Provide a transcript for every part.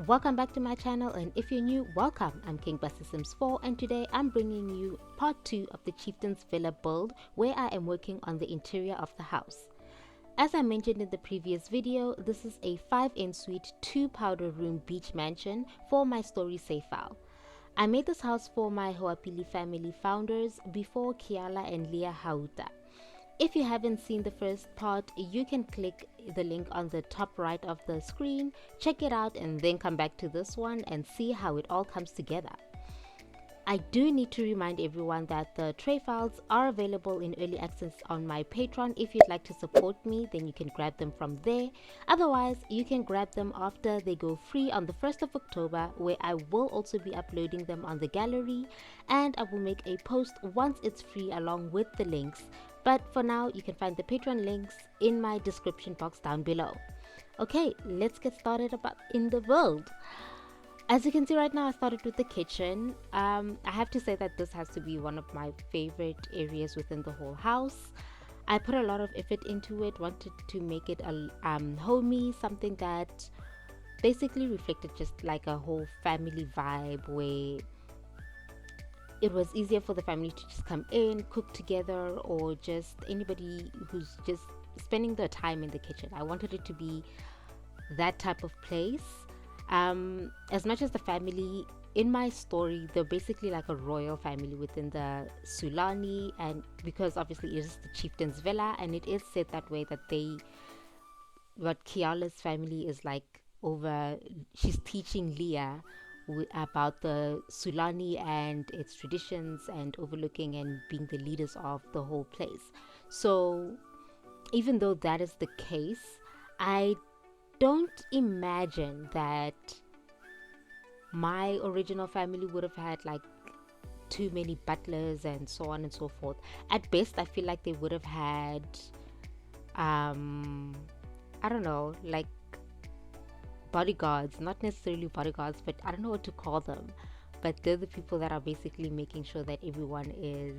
Welcome back to my channel, and if you're new, welcome. I'm King Buster Sims 4, and today I'm bringing you part 2 of the Chieftain's Villa build, where I am working on the interior of the house. As I mentioned in the previous video, this is a 5 en-suite 2 powder room beach mansion for my story save file. I made this house for my Ohani'Ali family founders before Kiala and Leah Hauta. If you haven't seen the first part, you can click the link on the top right of the screen, check it out, and then come back to this one and see how it all comes together. I do need to remind everyone that the tray files are available in early access on my Patreon. If you'd like to support me, then you can grab them from there. Otherwise, you can grab them after they go free on the 1st of October, where I will also be uploading them on the gallery, and I will make a post once it's free along with the links. But for now, you can find the Patreon links in my description box down below. Okay, let's get started in the build. As you can see right now, I started with the kitchen. I have to say that this has to be one of my favorite areas within the whole house. I put a lot of effort into it, wanted to make it a homey, something that basically reflected just like a whole family vibe, where it was easier for the family to just come in, cook together, or just anybody who's just spending their time in the kitchen. I wanted it to be that type of place. As much as the family in my story, they're basically like a royal family within the Sulani, and because obviously it is the Chieftain's Villa, and it is said that way that what Kiala's family is like over, she's teaching Leah about the Sulani and its traditions, and overlooking and being the leaders of the whole place. So even though that is the case, I don't imagine that my original family would have had like too many butlers and so on and so forth. At best, I feel like they would have had I don't know, like bodyguards, not necessarily bodyguards, but I don't know what to call them, but they're the people that are basically making sure that everyone is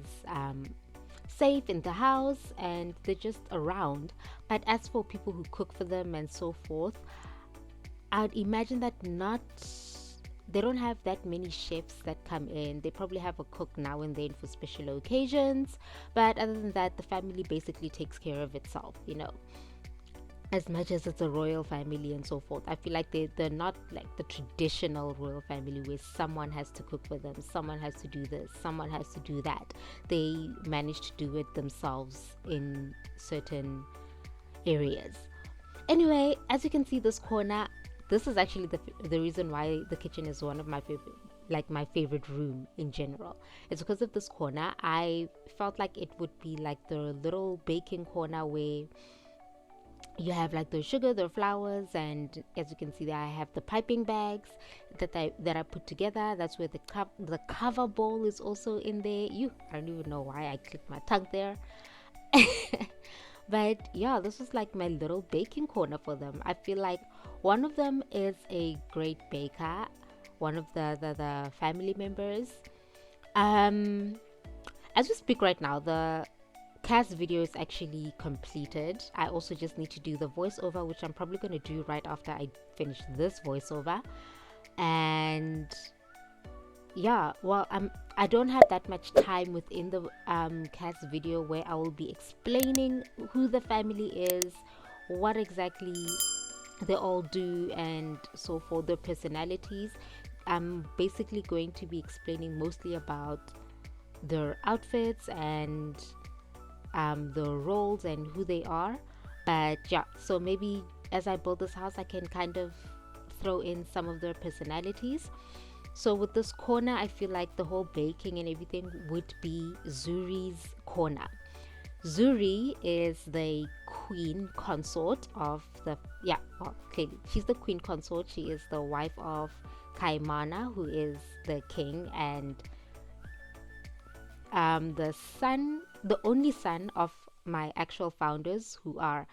safe in the house and they're just around. But as for people who cook for them and so forth, I'd imagine that they don't have that many chefs that come in. They probably have a cook now and then for special occasions, but other than that, the family basically takes care of itself, you know. As much as it's a royal family and so forth, I feel like they're not like the traditional royal family where someone has to cook for them, someone has to do this, someone has to do that. They manage to do it themselves in certain areas. Anyway, as you can see, this corner, this is actually the reason why the kitchen is one of my favorite, like my favorite room in general. It's because of this corner. I felt like it would be like the little baking corner where you have like the sugar, the flowers, and as you can see there, I have the piping bags that I put together. That's where the cover bowl is also in there. I don't even know why I clicked my tongue there. But yeah, this was like my little baking corner for them. I feel like one of them is a great baker, one of the family members. As we speak right now, the cast video is actually completed. I also just need to do the voiceover, which I'm probably going to do right after I finish this voiceover. And yeah, well, I don't have that much time within the cast video where I will be explaining who the family is, what exactly they all do, and so forth, their personalities. I'm basically going to be explaining mostly about their outfits and the roles and who they are. But yeah, so maybe as I build this house, I can kind of throw in some of their personalities. So with this corner, I feel like the whole baking and everything would be Zuri's corner. Zuri is the queen consort of clearly she's the queen consort. She is the wife of Kaimana, who is the king, and the only son of my actual founders, who are,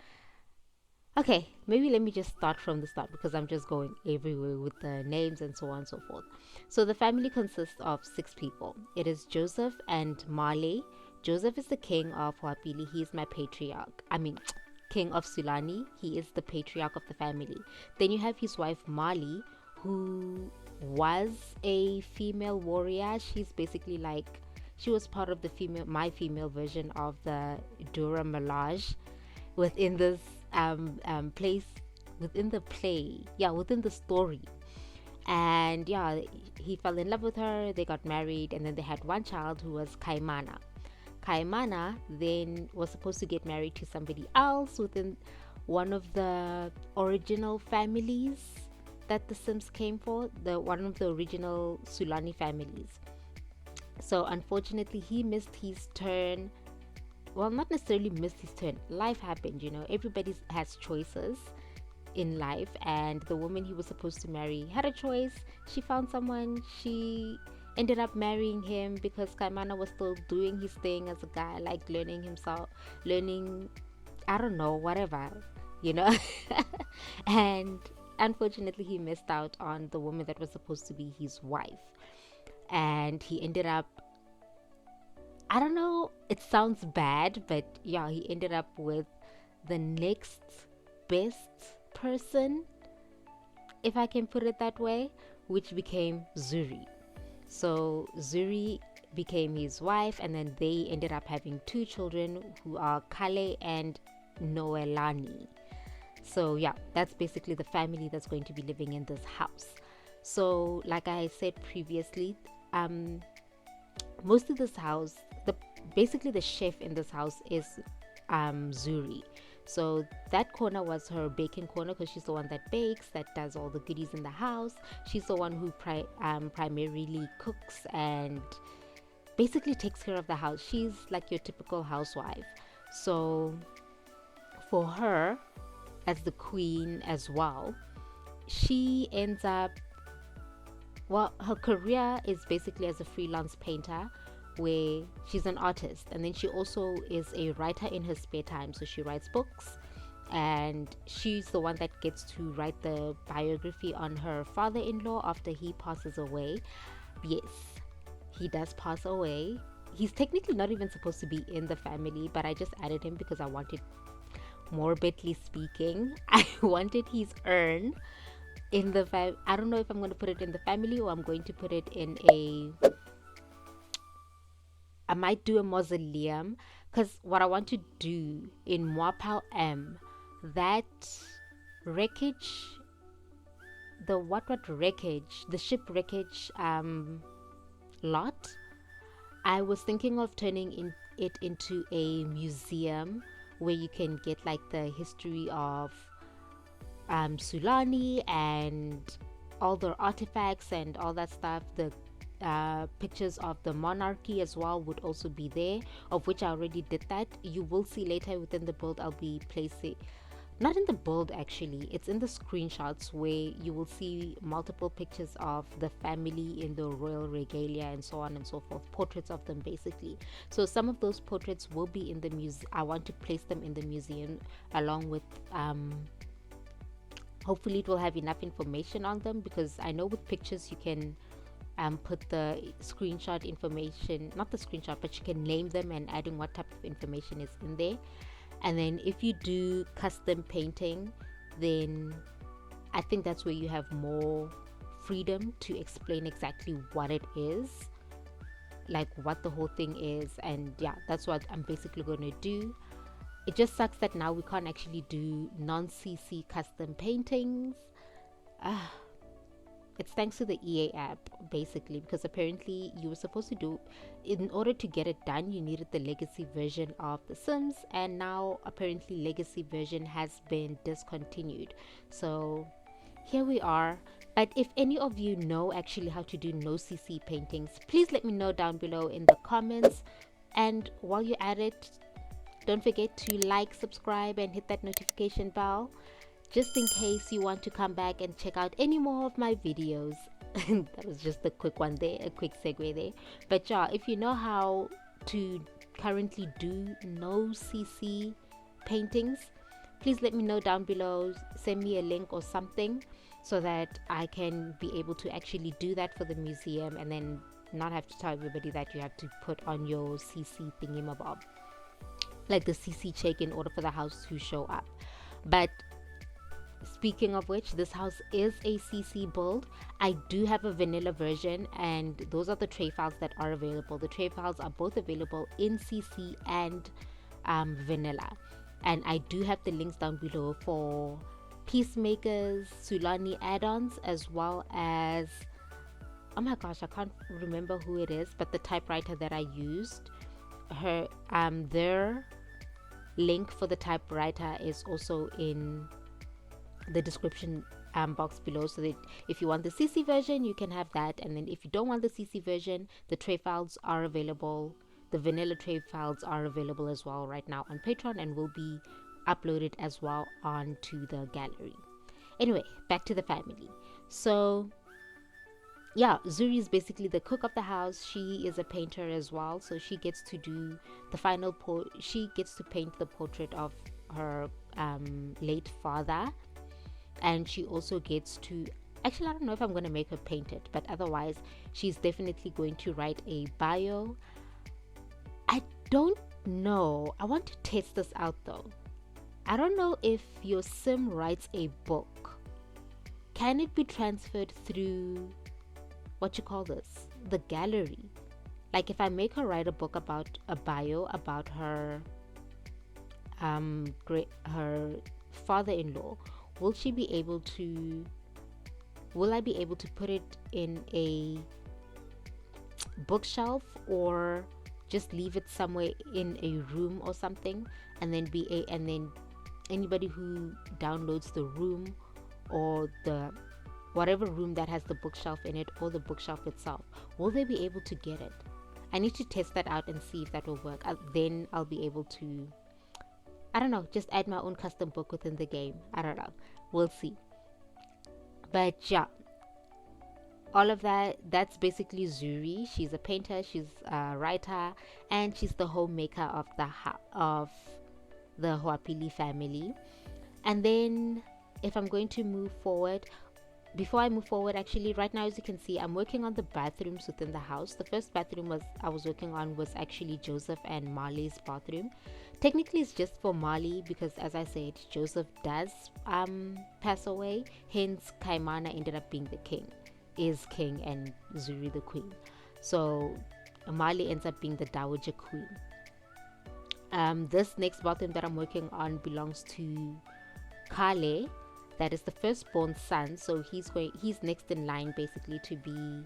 okay, maybe let me just start from the start because I'm just going everywhere with the names and so on and so forth. So the family consists of 6 people. It is Joseph and Marley. Joseph is the king of Ohani'Ali. He is my patriarch. King of Sulani. He is the patriarch of the family. Then you have his wife Marley, who was a female warrior. She's basically like, she was part of the my female version of the Dora Milaje within this place, within the play, within the story. And he fell in love with her, they got married, and then they had one child who was Kaimana. Kaimana then was supposed to get married to somebody else within one of the original families that the Sims came for, one of the original Sulani families. So unfortunately he missed his turn. Well, not necessarily missed his turn, life happened, everybody has choices in life, and the woman he was supposed to marry had a choice. She found someone, she ended up marrying him because Kaimana was still doing his thing as a guy, like learning, I don't know, whatever, and unfortunately he missed out on the woman that was supposed to be his wife, and he ended up, I don't know, it sounds bad, but he ended up with the next best person, if I can put it that way, which became Zuri. So Zuri became his wife, and then they ended up having 2 children who are Kale and Noelani. So that's basically the family that's going to be living in this house. So like I said previously, most of this house, basically the chef in this house is Zuri. So that corner was her baking corner, because she's the one that bakes, that does all the goodies in the house. She's the one who primarily cooks and basically takes care of the house. She's like your typical housewife. So for her, as the queen as well, she ends up, her career is basically as a freelance painter, where she's an artist, and then she also is a writer in her spare time. So she writes books, and she's the one that gets to write the biography on her father-in-law after he passes away. Yes, he does pass away. He's technically not even supposed to be in the family, but I just added him because I wanted, morbidly speaking, I wanted his urn in the I don't know if I'm going to put it in the family or I'm going to put it in I might do a mausoleum, because what I want to do in Moapau M, that wreckage, the ship wreckage lot, I was thinking of turning it into a museum where you can get like the history of Sulani and all the artifacts and all that stuff. The pictures of the monarchy as well would also be there, of which I already did that. You will see later within the build, I'll be placing, not in the build actually, it's in the screenshots, where you will see multiple pictures of the family in the royal regalia and so on and so forth, portraits of them basically. So some of those portraits will be in the museum. I want to place them in the museum along with hopefully it will have enough information on them, because I know with pictures you can put the screenshot information, not the screenshot, but you can name them and adding what type of information is in there. And then if you do custom painting, then I think that's where you have more freedom to explain exactly what it is, like what the whole thing is. And that's what I'm basically going to do. It just sucks that now we can't actually do non-CC custom paintings. It's thanks to the EA app basically, because apparently you were supposed to do, in order to get it done, you needed the legacy version of The Sims, and now apparently legacy version has been discontinued. So here we are. But if any of you know actually how to do no CC paintings, please let me know down below in the comments. And while you're at it, don't forget to like, subscribe, and hit that notification bell, just in case you want to come back and check out any more of my videos. That was just a quick one there, a quick segue there. But if you know how to currently do no CC paintings, please let me know down below. Send me a link or something so that I can be able to actually do that for the museum, and then not have to tell everybody that you have to put on your CC thingy-mabob, like the CC check, in order for the house to show up. But speaking of which, this house is a CC build. I do have a vanilla version, and those are the tray files that are available. The tray files are both available in CC and vanilla, and I do have the links down below for Peacemakers, Sulani add-ons, as well as, oh my gosh, I can't remember who it is, but the typewriter that I used, their link for the typewriter is also in the description box below, so that if you want the CC version, you can have that, and then if you don't want the CC version, the tray files are available. The vanilla tray files are available as well right now on Patreon, and will be uploaded as well onto the gallery. Anyway, back to the family. So yeah, Zuri is basically the cook of the house. She is a painter as well, so she gets to do the final she gets to paint the portrait of her late father, and she also gets to, actually, I don't know if I'm going to make her paint it, but otherwise she's definitely going to write a bio. I don't know, I want to test this out though. I don't know if your sim writes a book, can it be transferred through, what you call this, the gallery? Like if I make her write a book about a bio about her her father-in-law, will I be able to put it in a bookshelf, or just leave it somewhere in a room or something, and then anybody who downloads the room, or the whatever room that has the bookshelf in it, or the bookshelf itself, will they be able to get it? I need to test that out and see if that will work. Then I'll be able to, I don't know, just add my own custom book within the game. I don't know, we'll see. But yeah, all of that's basically Zuri. She's a painter, she's a writer, and she's the homemaker of the Ohani'Ali family. And then if I'm going to move forward, before I move forward, actually, right now, as you can see, I'm working on the bathrooms within the house. The first bathroom I was working on was actually Joseph and Marley's bathroom. Technically, it's just for Marley because, as I said, Joseph does pass away. Hence, Kaimana ended up being the king, and Zuri the queen. So Marley ends up being the dowager queen. This next bathroom that I'm working on belongs to Kale. That is the firstborn son, so he's next in line basically to be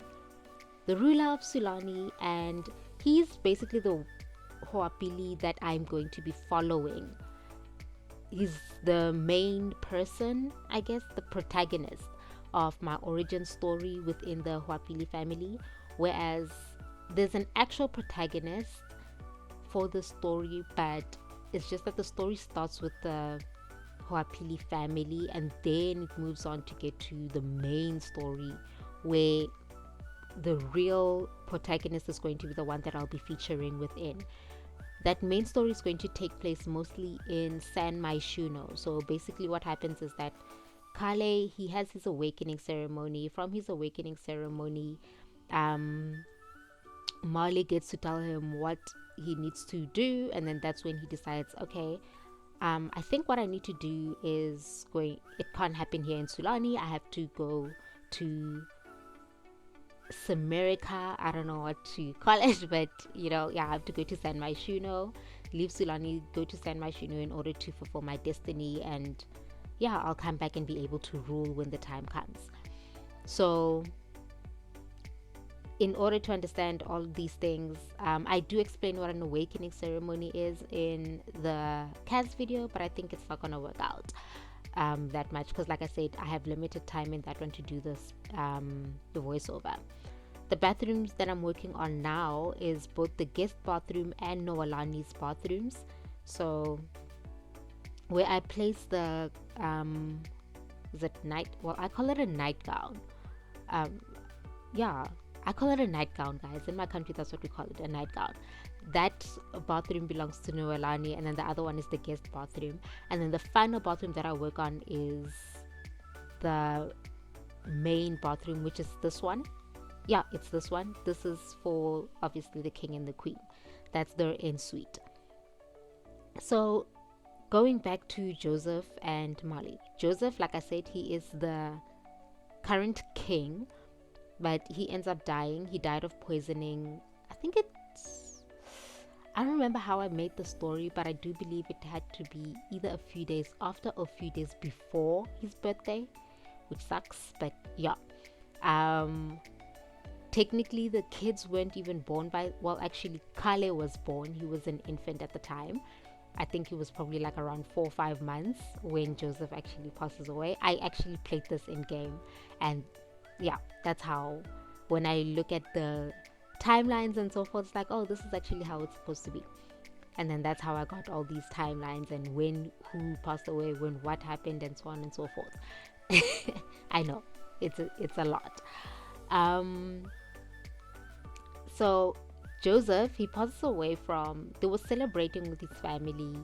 the ruler of Sulani, and he's basically the Ohani'Ali that I'm going to be following. He's the main person, I guess, the protagonist of my origin story within the Ohani'Ali family, whereas there's an actual protagonist for the story, but it's just that the story starts with the Ohani'Ali family, and then it moves on to get to the main story, where the real protagonist is going to be the one that I'll be featuring within. That main story is going to take place mostly in San Maishuno. So basically what happens is that Kale, he has his awakening ceremony. From his awakening ceremony, Marley gets to tell him what he needs to do, and then that's when he decides, okay, I think what I need to do is it can't happen here in Sulani. I have to go to Samerica. I don't know what to call it, but I have to go to San Maishuno, leave Sulani, go to San Maishuno in order to fulfill my destiny, and I'll come back and be able to rule when the time comes. So in order to understand all of these things, I do explain what an awakening ceremony is in the Kaz video, but I think it's not gonna work out that much because, like I said, I have limited time in that one to do this, the voiceover. The bathrooms that I'm working on now is both the guest bathroom and Noelani's bathrooms. So where I place the is it night? Well, I call it a nightgown. I call it a nightgown, guys. In my country, that's what we call it, a nightgown. That bathroom belongs to Noelani, and then the other one is the guest bathroom. And then the final bathroom that I work on is the main bathroom, which is this one. Yeah, it's this one. This is for, obviously, the king and the queen. That's their ensuite. So going back to Joseph and Molly. Joseph, like I said, he is the current king, but he ends up dying. He died of poisoning. I think I don't remember how I made the story, but I do believe it had to be either a few days after or a few days before his birthday, which sucks, but yeah. Technically the kids weren't even born by, well, actually Kale was born. He was an infant at the time. I think he was probably like around 4 or 5 months when Joseph actually passes away. I actually played this in game, and yeah, that's how, when I look at the timelines and so forth, it's like, oh, this is actually how it's supposed to be. And then that's how I got all these timelines and when who passed away, when what happened, and so on and so forth. I know it's a lot. So Joseph, he passes away from, they were celebrating with his family,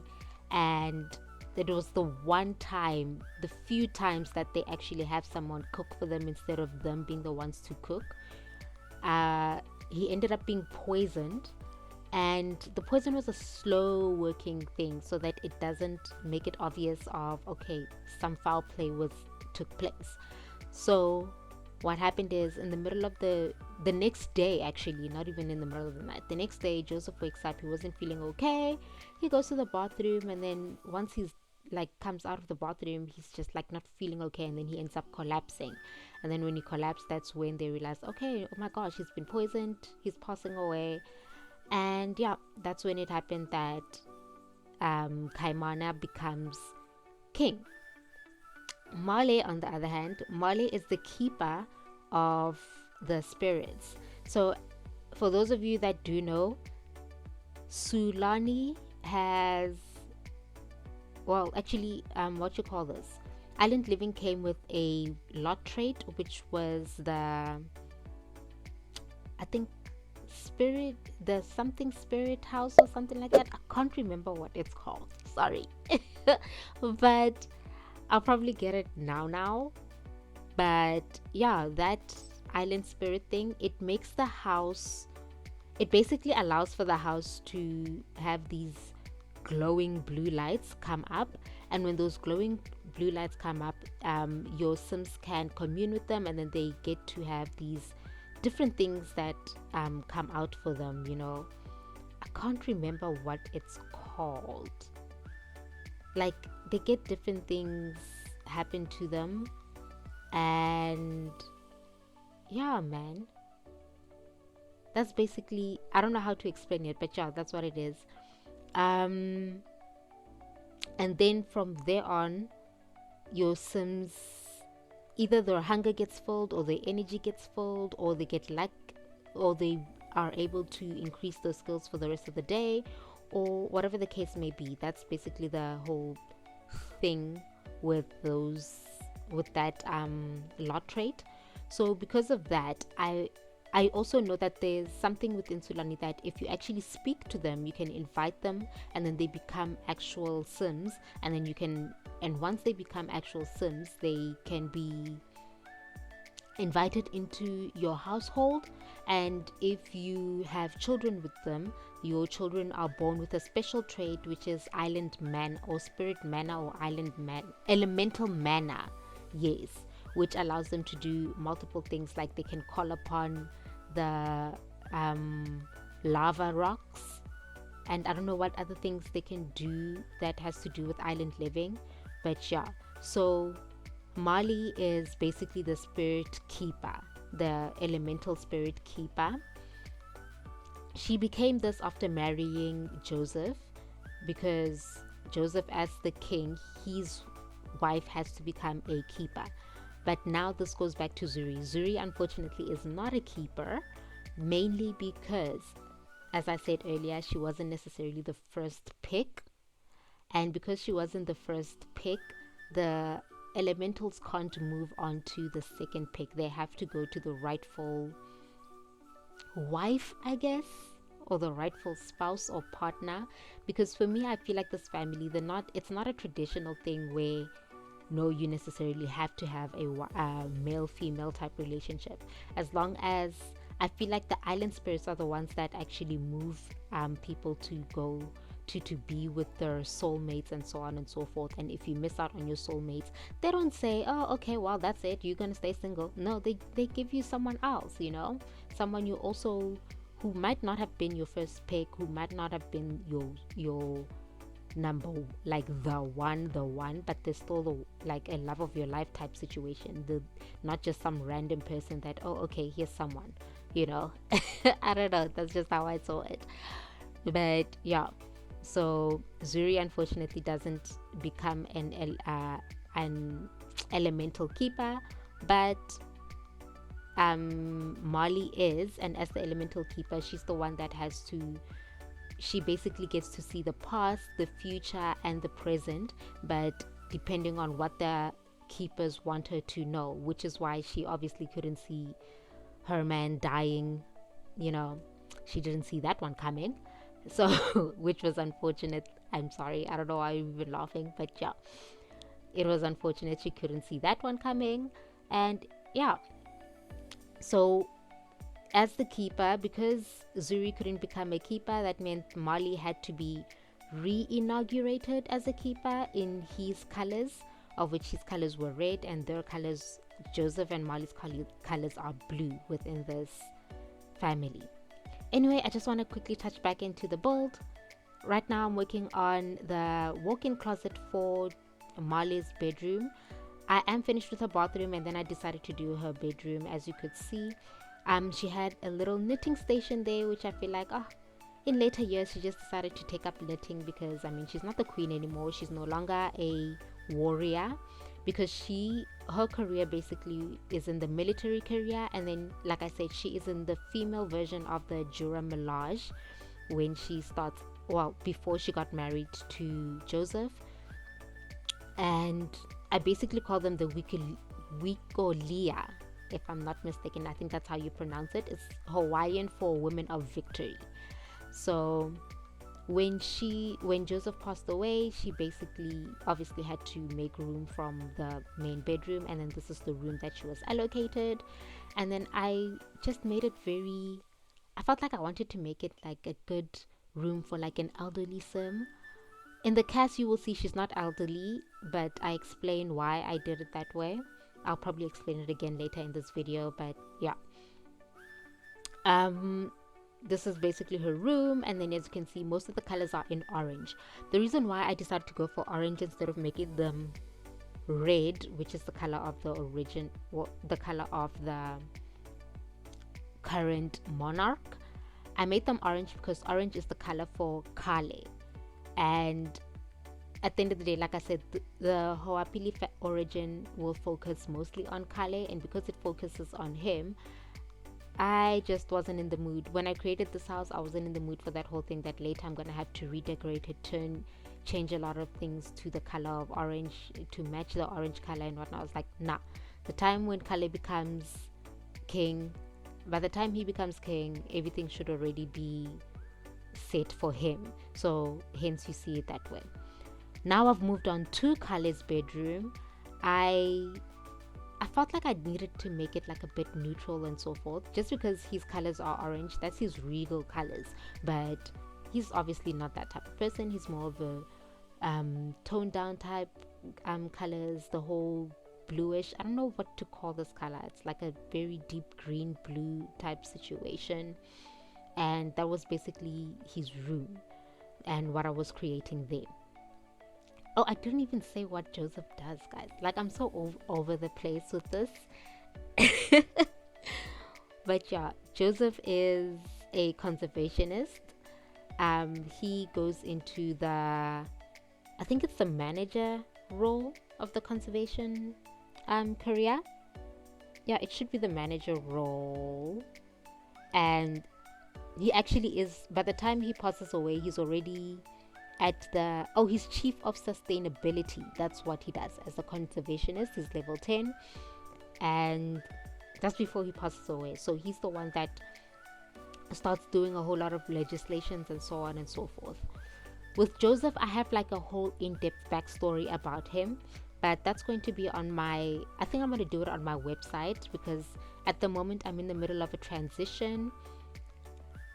and it was the one time, the few times that they actually have someone cook for them instead of them being the ones to cook. He ended up being poisoned, and the poison was a slow working thing so that it doesn't make it obvious of, okay, some foul play took place. So what happened is, in the middle of the next day, actually, not even in the middle of the night, the next day, Joseph wakes up. He wasn't feeling okay. He goes to the bathroom, and then once he's like comes out of the bathroom, he's just like not feeling okay, and then he ends up collapsing. And then when he collapsed, that's when they realized, okay, oh my gosh, he's been poisoned, he's passing away. And yeah, that's when it happened that Kaimana becomes king. Male, on the other hand, Male is the keeper of the spirits. So for those of you that do know, Sulani has, well, actually, what you call this, Island Living came with a lot trait, which was the, I think, spirit, the something spirit house or something like that. I can't remember what it's called, sorry. But I'll probably get it now. But yeah, that island spirit thing, it makes the house, it basically allows for the house to have these glowing blue lights come up. And when those glowing blue lights come up, your Sims can commune with them, and then they get to have these different things that come out for them, you know. I can't remember what it's called. Like, they get different things happen to them, and yeah, man, that's basically, I don't know how to explain it, but yeah, that's what it is. And then from there on, your Sims, either their hunger gets filled, or their energy gets filled, or they get luck, or they are able to increase those skills for the rest of the day, or whatever the case may be. That's basically the whole thing with that lot trait. So because of that, I also know that there's something within Sulani that if you actually speak to them, you can invite them, and then they become actual Sims, and then you can, and once they become actual Sims, they can be invited into your household. And if you have children with them, your children are born with a special trait, which is island man, or spirit mana, or island man, elemental mana, yes, which allows them to do multiple things. Like they can call upon the lava rocks, and I don't know what other things they can do that has to do with island living, but yeah. So Mali is basically the spirit keeper, the elemental spirit keeper. She became this after marrying Joseph, because Joseph, as the king, his wife has to become a keeper. But now this goes back to Zuri. Zuri, unfortunately, is not a keeper, mainly because, as I said earlier, she wasn't necessarily the first pick. And because she wasn't the first pick, the elementals can't move on to the second pick. They have to go to the rightful wife, I guess, or the rightful spouse or partner. Because for me, I feel like this family, it's not a traditional thing where, no, you necessarily have to have a male-female type relationship. As long as, I feel like the island spirits are the ones that actually move people to go to be with their soulmates and so on and so forth. And if you miss out on your soulmates, they don't say, oh, okay, well, that's it, you're gonna stay single. No, they give you someone else, you know, someone you also, who might not have been your first pick, who might not have been your number, like the one, but there's still the, like, a love of your life type situation, not just some random person that, oh, okay, here's someone, you know. I don't know, that's just how I saw it. But yeah, so Zuri unfortunately doesn't become an elemental keeper, but Molly is, and as the elemental keeper, she's the one that has to, she basically gets to see the past, the future, and the present, but depending on what the keepers want her to know, which is why she obviously couldn't see her man dying, you know. She didn't see that one coming, so which was unfortunate. I'm sorry, I don't know why I'm even laughing, but yeah, it was unfortunate she couldn't see that one coming. And yeah, so as the keeper, because Zuri couldn't become a keeper, that meant Molly had to be re-inaugurated as a keeper in his colors, of which his colors were red, and their colors, Joseph and Molly's colors, are blue within this family. Anyway, I just want to quickly touch back into the build. Right now I'm working on the walk-in closet for Molly's bedroom. I am finished with her bathroom, and then I decided to do her bedroom. As you could see, she had a little knitting station there, which I feel like, in later years she just decided to take up knitting, because I mean, she's not the queen anymore, she's no longer a warrior, because her career basically is in the military career, and then, like I said, she is in the female version of the Jura Melage when she starts, well, before she got married to Joseph. And I basically call them the Wikolia, if I'm not mistaken. I think that's how you pronounce it. It's Hawaiian for women of victory. So when Joseph passed away, she basically obviously had to make room from the main bedroom, and then this is the room that she was allocated. And then I just made it I felt like I wanted to make it like a good room for like an elderly sim. In the cast you will see she's not elderly, but I explain why I did it that way. I'll probably explain it again later in this video, but yeah. This is basically her room, and then as you can see, most of the colors are in orange. The reason why I decided to go for orange instead of making them red, which is the color of the color of the current monarch, I made them orange because orange is the color for Kale. And at the end of the day, like I said, the Ho'opili origin will focus mostly on Kale, and because it focuses on him, I just wasn't in the mood. When I created this house, I wasn't in the mood for that whole thing, that later I'm gonna have to redecorate it, change a lot of things to the color of orange to match the orange color and whatnot. I was like, nah, the time when Kale becomes king, by the time he becomes king, everything should already be set for him. So hence you see it that way. Now I've moved on to Kale's bedroom. I felt like I needed to make it like a bit neutral and so forth, just because his colors are orange. That's his regal colors, but he's obviously not that type of person. He's more of a toned down type colors, the whole bluish, I don't know what to call this color, it's like a very deep green blue type situation. And that was basically his room and what I was creating there. Oh, I didn't even say what Joseph does, guys. Like, I'm so over the place with this. But yeah, Joseph is a conservationist. He goes into I think it's the manager role of the conservation career. Yeah, it should be the manager role. And he actually is, by the time he passes away, he's already at he's chief of sustainability. That's what he does as a conservationist. He's level 10, and that's before he passes away. So he's the one that starts doing a whole lot of legislations and so on and so forth. With Joseph, I have like a whole in-depth backstory about him, but that's going to be on I think I'm going to do it on my website, because at the moment I'm in the middle of a transition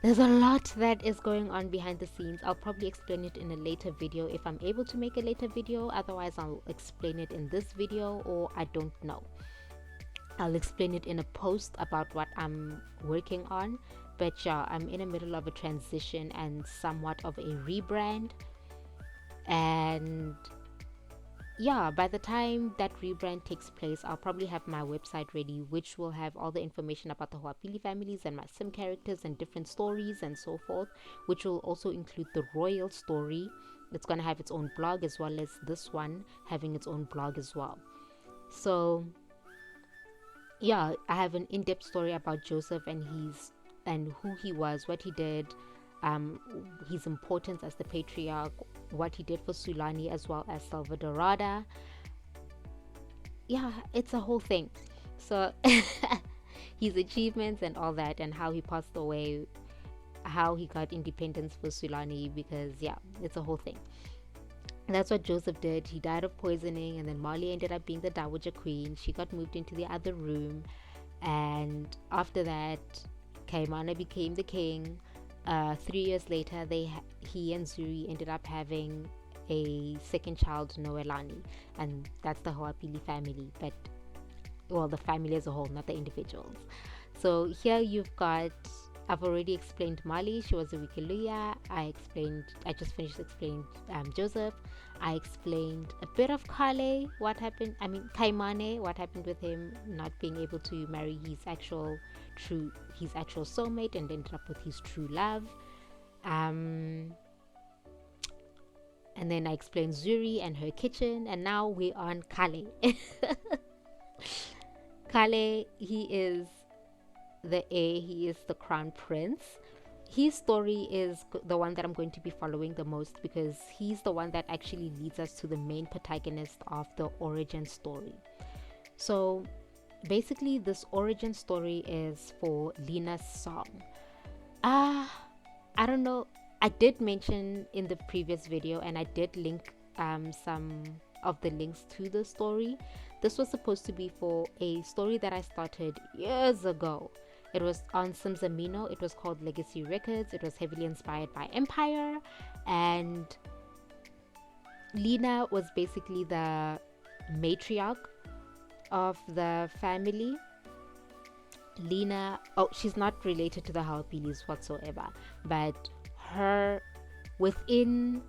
There's a lot that is going on behind the scenes. I'll probably explain it in a later video if I'm able to make a later video. Otherwise, I'll explain it in this video, or I don't know. I'll explain it in a post about what I'm working on. But yeah, I'm in the middle of a transition and somewhat of a rebrand. And yeah, by the time that rebrand takes place, I'll probably have my website ready, which will have all the information about the Ohani'Ali families and my sim characters and different stories and so forth, which will also include the royal story. It's going to have its own blog, as well as this one having its own blog as well. So yeah, I have an in-depth story about Joseph and who he was, what he did, his importance as the patriarch, what he did for Sulani as well as Salvadorada. Yeah, it's a whole thing. So his achievements and all that, and how he passed away, how he got independence for Sulani, because yeah, it's a whole thing. That's what Joseph did. He died of poisoning, and then Marley ended up being the Dowager Queen. She got moved into the other room, and after that, Kaimana became the king. 3 years later, he and Zuri ended up having a second child, Noelani, and that's the Ohani'Ali family. But well, the family as a whole, not the individuals. So here you've got, I've already explained Mali. She was a Wikiluya. I just finished explaining Joseph. I explained a bit of Kaimane, what happened with him not being able to marry his actual soulmate, and ended up with his true love. And then I explained Zuri and her kitchen, and now we're on Kale. Kale, he is the heir, he is the crown prince. His story is the one that I'm going to be following the most, because he's the one that actually leads us to the main protagonist of the origin story. So basically, this origin story is for Lena's song. I don't know, I did mention in the previous video, and I did link some of the links to the story. This was supposed to be for a story that I started years ago. It was on Sims Amino. It was called Legacy Records. It was heavily inspired by Empire, and Lena was basically the matriarch of the family. Lena, she's not related to the Ohani'Alis whatsoever, but her, within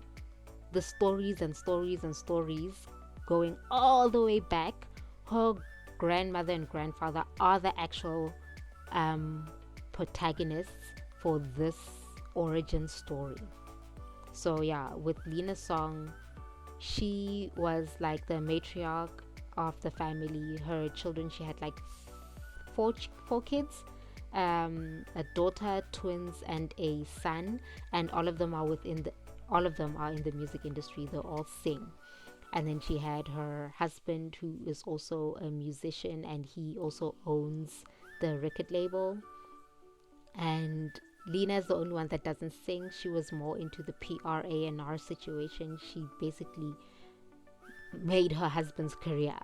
the stories and stories and stories going all the way back, her grandmother and grandfather are the actual protagonists for this origin story. So yeah, with Lena's song, she was like the matriarch of the family. Her children, she had like four kids, a daughter, twins, and a son, and all of them are in the music industry. They all sing. And then she had her husband, who is also a musician, and he also owns the record label. And Lena is the only one that doesn't sing. She was more into the PRA&R situation. She basically made her husband's career.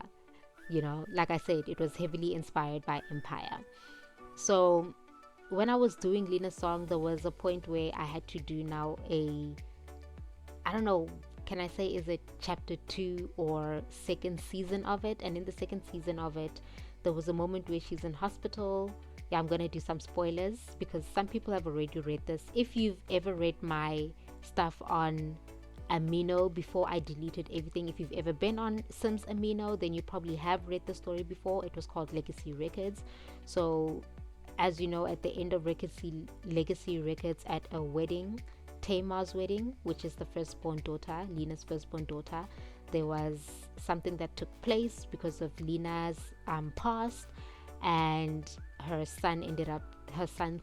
You know, like I said, it was heavily inspired by Empire. So when I was doing Lena's song, there was a point where I had to do now I don't know, can I say, is it chapter 2 or second season of it? And in the second season of it, there was a moment where she's in hospital. Yeah, I'm going to do some spoilers because some people have already read this. If you've ever read my stuff on Amino before I deleted everything, if you've ever been on Sims Amino, then you probably have read the story before. It was called Legacy Records. So as you know, at the end of Legacy Records, at a wedding, Tamar's wedding, which is the firstborn daughter, Lena's firstborn daughter, there was something that took place because of Lena's past, and her son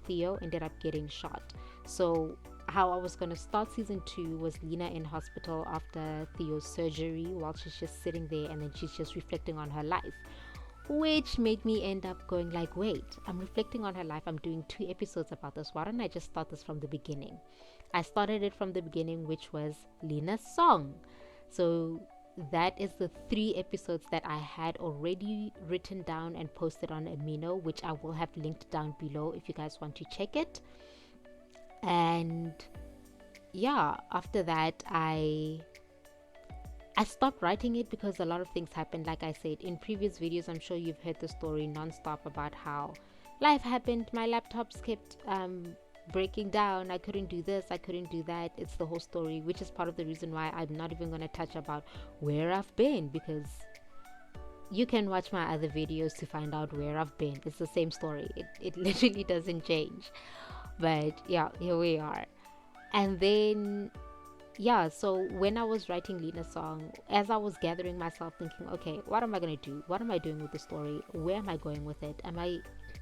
Theo ended up getting shot. So how I was going to start season 2 was Lena in hospital after Theo's surgery, while she's just sitting there, and then she's just reflecting on her life, which made me end up going like, wait, I'm reflecting on her life, I'm doing 2 episodes about this, why don't I just start this from the beginning? I started it from the beginning, which was Lena's song. So that is the 3 episodes that I had already written down and posted on Amino, which I will have linked down below if you guys want to check it. And yeah, after that I stopped writing it because a lot of things happened. Like I said in previous videos, I'm sure you've heard the story non-stop about how life happened. My laptops kept breaking down. I couldn't do this, I couldn't do that. It's the whole story, which is part of the reason why I'm not even going to touch about where I've been, because you can watch my other videos to find out where I've been. It's the same story. It literally doesn't change. But yeah, here we are. And then yeah, so when I was writing Lena's song, as I was gathering myself, thinking, okay, what am I going to do? What am I doing with the story? Where am I going with it? Am I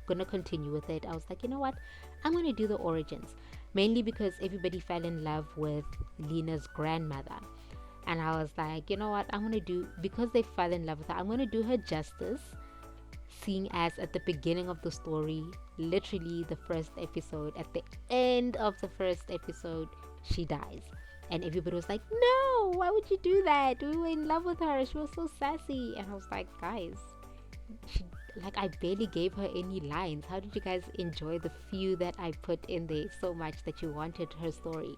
going to continue with it? I was like, you know what? I'm going to do the origins. Mainly because everybody fell in love with Lena's grandmother. And I was like, you know what? I'm going to do, because they fell in love with her, I'm going to do her justice. Seeing as at the beginning of the story, literally the first episode, at the end of the first episode, she dies. And everybody was like, no, why would you do that? We were in love with her. She was so sassy. And I was like, guys, I barely gave her any lines. How did you guys enjoy the few that I put in there so much that you wanted her story?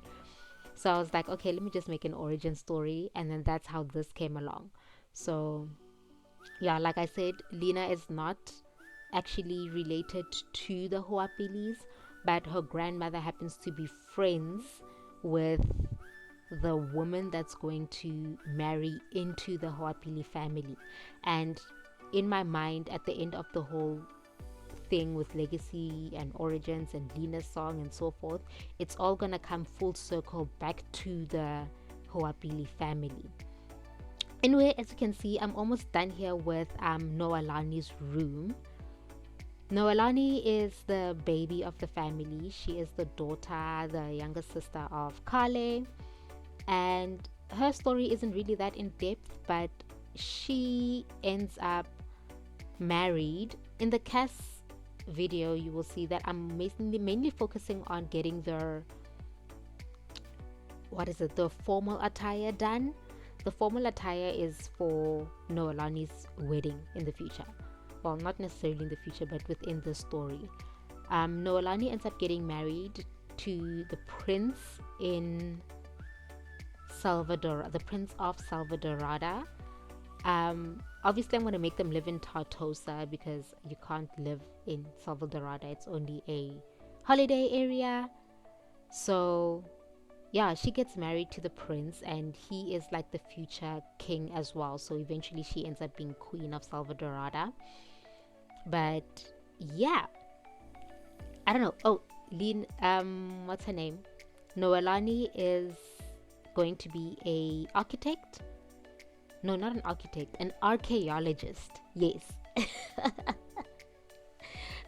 So I was like, okay, let me just make an origin story. And then that's how this came along. So yeah, like I said, Lena is not actually related to the Ho'apilis, but her grandmother happens to be friends with the woman that's going to marry into the Ho'apili family. And in my mind, at the end of the whole thing with legacy and origins and Lena's song and so forth, it's all gonna come full circle back to the Ho'apili family. Anyway, as you can see, I'm almost done here with Noelani's room. Noelani is the baby of the family. She is the daughter, the younger sister of Kale. And her story isn't really that in depth, but she ends up married. In the cast video, you will see that I'm mainly focusing on getting the formal attire done. The formal attire is for Noelani's wedding in the future. Well, not necessarily in the future, but within the story. Noelani ends up getting married to the prince in Salvador, the Prince of Salvadorada. Obviously I'm going to make them live in Tartosa because you can't live in Salvadorada. It's only a holiday area. So yeah, she gets married to the prince, and he is like the future king as well. So eventually she ends up being queen of Salvadorada. But yeah, I don't know. Oh, what's her name? Noelani is going to be a architect. No, not an architect, an archaeologist. Yes.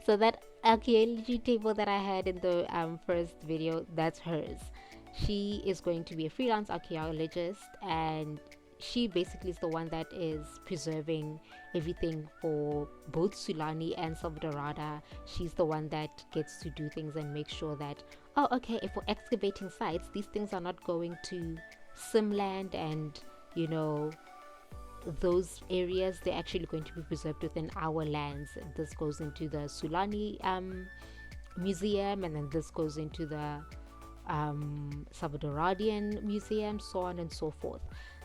So that archaeology table that I had in the first video, that's hers. She is going to be a freelance archaeologist, and she basically is the one that is preserving everything for both Sulani and Salvadorada. She's the one that gets to do things and make sure that, oh, okay, if we're excavating sites, these things are not going to Simland and, you know, those areas. They're actually going to be preserved within our lands. This goes into the Sulani museum, and then this goes into the Salvadoradian museum, so on and so forth.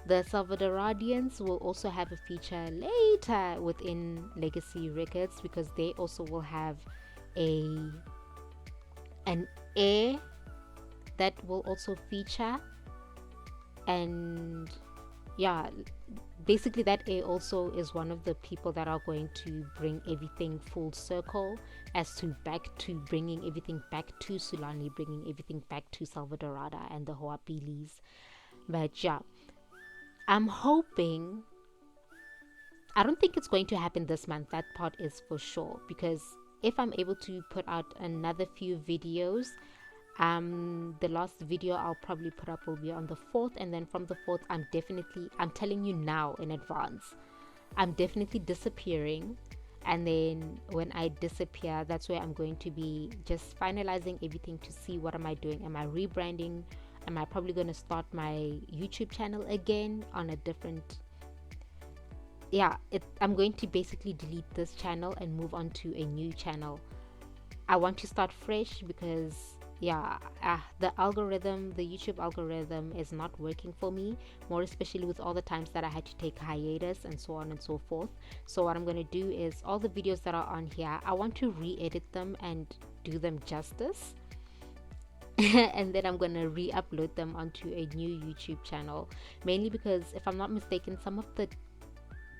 The Salvadoradians will also have a feature later within Legacy Records, because they also will have an heir that will also feature. And yeah, basically that heir also is one of the people that are going to bring everything full circle as to back to bringing everything back to Sulani, bringing everything back to Salvadorada and the Ho'apilis. But yeah, I'm hoping, I don't think it's going to happen this month, that part is for sure, because if I'm able to put out another few videos, the last video I'll probably put up will be on the 4th, and then from the 4th I'm telling you now in advance, I'm definitely disappearing. And then when I disappear, that's where I'm going to be just finalizing everything to see what am I doing. Am I rebranding? Am I probably going to start my YouTube channel again on a different, I'm going to basically delete this channel and move on to a new channel. I want to start fresh because yeah, the algorithm, the YouTube algorithm is not working for me, more especially with all the times that I had to take hiatus and so on and so forth. So what I'm going to do is all the videos that are on here, I want to re-edit them and do them justice. And then I'm going to re-upload them onto a new YouTube channel, mainly because if I'm not mistaken, some of the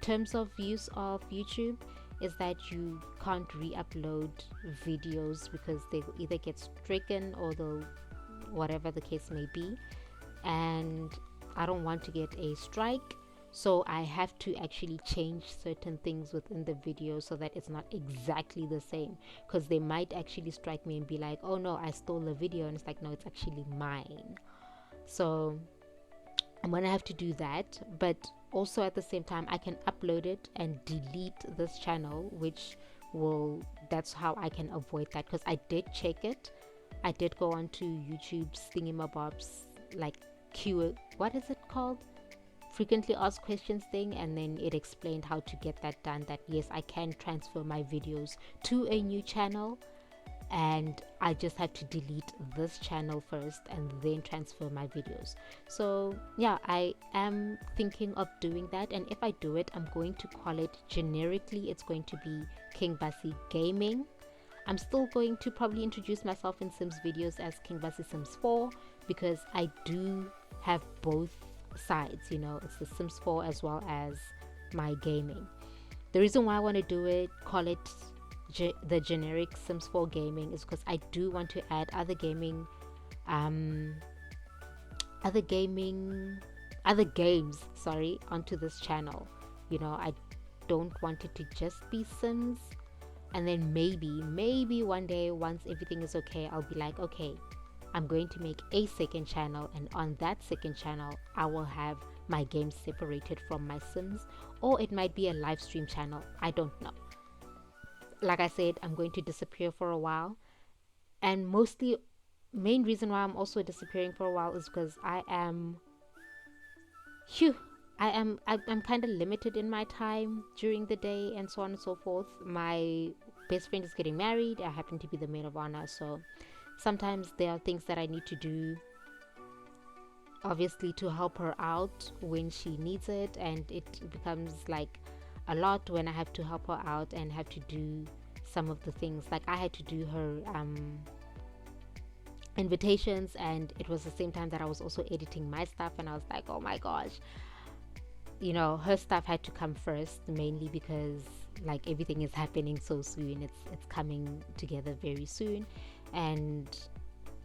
terms of use of YouTube is that you can't re-upload videos because they will either get stricken or they'll, whatever the case may be, and I don't want to get a strike, so I have to actually change certain things within the video so that it's not exactly the same, because they might actually strike me and be like, oh no, I stole the video, and it's like, no, it's actually mine. So I'm gonna have to do that, but also at the same time I can upload it and delete this channel, which will, that's how I can avoid that, because I did check it. I did go onto YouTube's thingamabobs, like what is it called, frequently asked questions thing, and then it explained how to get that done, that yes, I can transfer my videos to a new channel, and I just have to delete this channel first and then transfer my videos. So yeah, I am thinking of doing that, and if I do it, I'm going to call it generically, it's going to be King Bassi Gaming. I'm still going to probably introduce myself in Sims videos as King Bassi Sims 4, because I do have both sides, you know, it's the Sims 4 as well as my gaming. The reason why I want to do it, call it the generic Sims 4 gaming, is because I do want to add other games onto this channel. You know, I don't want it to just be Sims, and then maybe one day, once everything is okay, I'll be like, okay, I'm going to make a second channel, and on that second channel I will have my games separated from my Sims, or it might be a live stream channel, I don't know. Like I said, I'm going to disappear for a while, and mostly main reason why I'm also disappearing for a while is because I'm kind of limited in my time during the day and so on and so forth. My best friend is getting married, I happen to be the maid of honor, so sometimes there are things that I need to do, obviously, to help her out when she needs it, and it becomes like a lot when I have to help her out and have to do some of the things. Like I had to do her invitations, and it was the same time that I was also editing my stuff, and I was like, oh my gosh, you know, her stuff had to come first, mainly because like everything is happening so soon, it's coming together very soon. And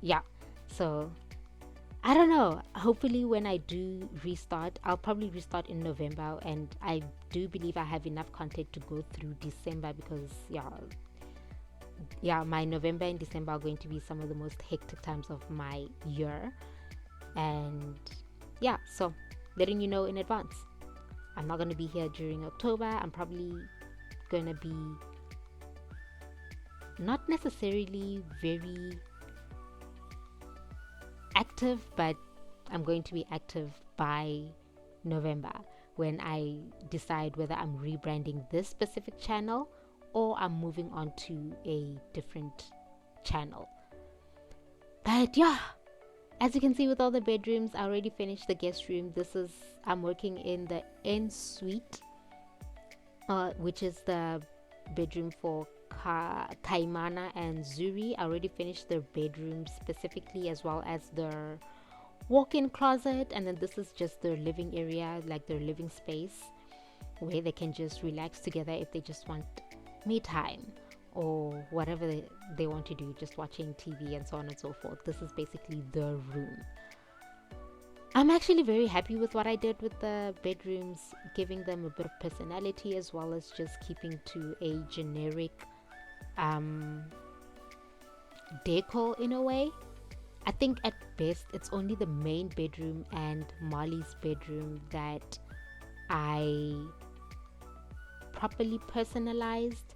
yeah, so I don't know, hopefully when I do restart, I'll probably restart in November, and I do believe I have enough content to go through December, because yeah, my November and December are going to be some of the most hectic times of my year. And yeah, so letting you know in advance, I'm not going to be here during October. I'm probably going to be not necessarily very active, but I'm going to be active by November, when I decide whether I'm rebranding this specific channel or I'm moving on to a different channel. But yeah, as you can see with all the bedrooms, I already finished the guest room. I'm working in the en suite, which is the bedroom for Kaimana and Zuri. I already finished their bedroom specifically, as well as their walk-in closet, and then this is just their living area, like their living space, where they can just relax together if they just want me time or whatever they want to do, just watching TV and so on and so forth. This is basically the room. I'm actually very happy with what I did with the bedrooms, giving them a bit of personality, as well as just keeping to a generic decor in a way. I think at best it's only the main bedroom and Molly's bedroom that I properly personalized.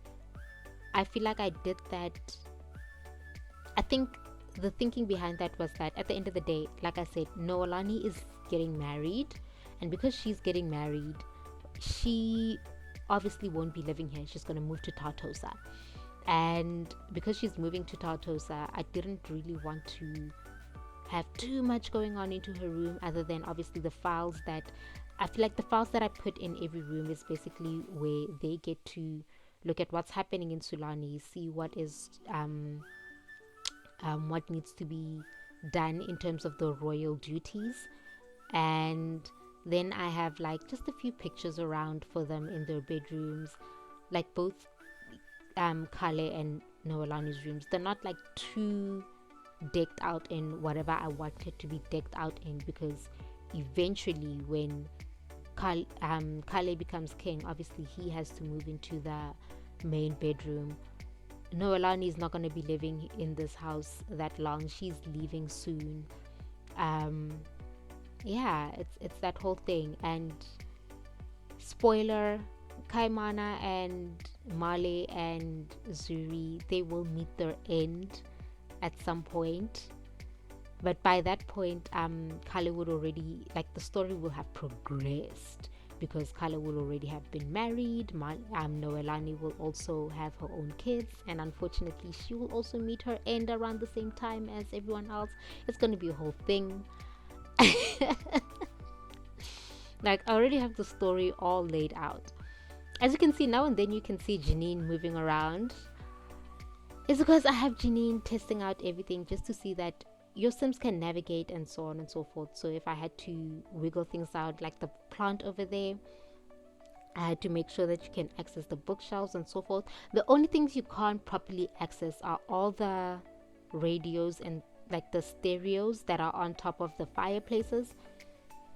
I feel like I did that. I think the thinking behind that was that at the end of the day, like I said, Noelani is getting married, and because she's getting married, she obviously won't be living here. She's going to move to Tartosa. And because she's moving to Tartosa, I didn't really want to have too much going on into her room, other than obviously the files that I feel like the files that I put in every room is basically where they get to look at what's happening in Sulani, see what is what needs to be done in terms of the royal duties. And then I have like just a few pictures around for them in their bedrooms, like both Kale and Noelani's rooms. They're not like too decked out in whatever I wanted to be decked out in, because eventually when Kale becomes king, obviously he has to move into the main bedroom. Noelani is not going to be living in this house that long. She's leaving soon. Yeah, it's that whole thing. And spoiler, Kaimana and Male and Zuri, they will meet their end at some point. But by that point, Kale would already, like, the story will have progressed, because Kale will already have been married. Noelani will also have her own kids, and unfortunately she will also meet her end around the same time as everyone else. It's going to be a whole thing. Like, I already have the story all laid out. As you can see, now and then you can see Janine moving around. It's because I have Janine testing out everything just to see that your Sims can navigate and so on and so forth. So if I had to wiggle things out, like the plant over there, I had to make sure that you can access the bookshelves and so forth. The only things you can't properly access are all the radios and like the stereos that are on top of the fireplaces.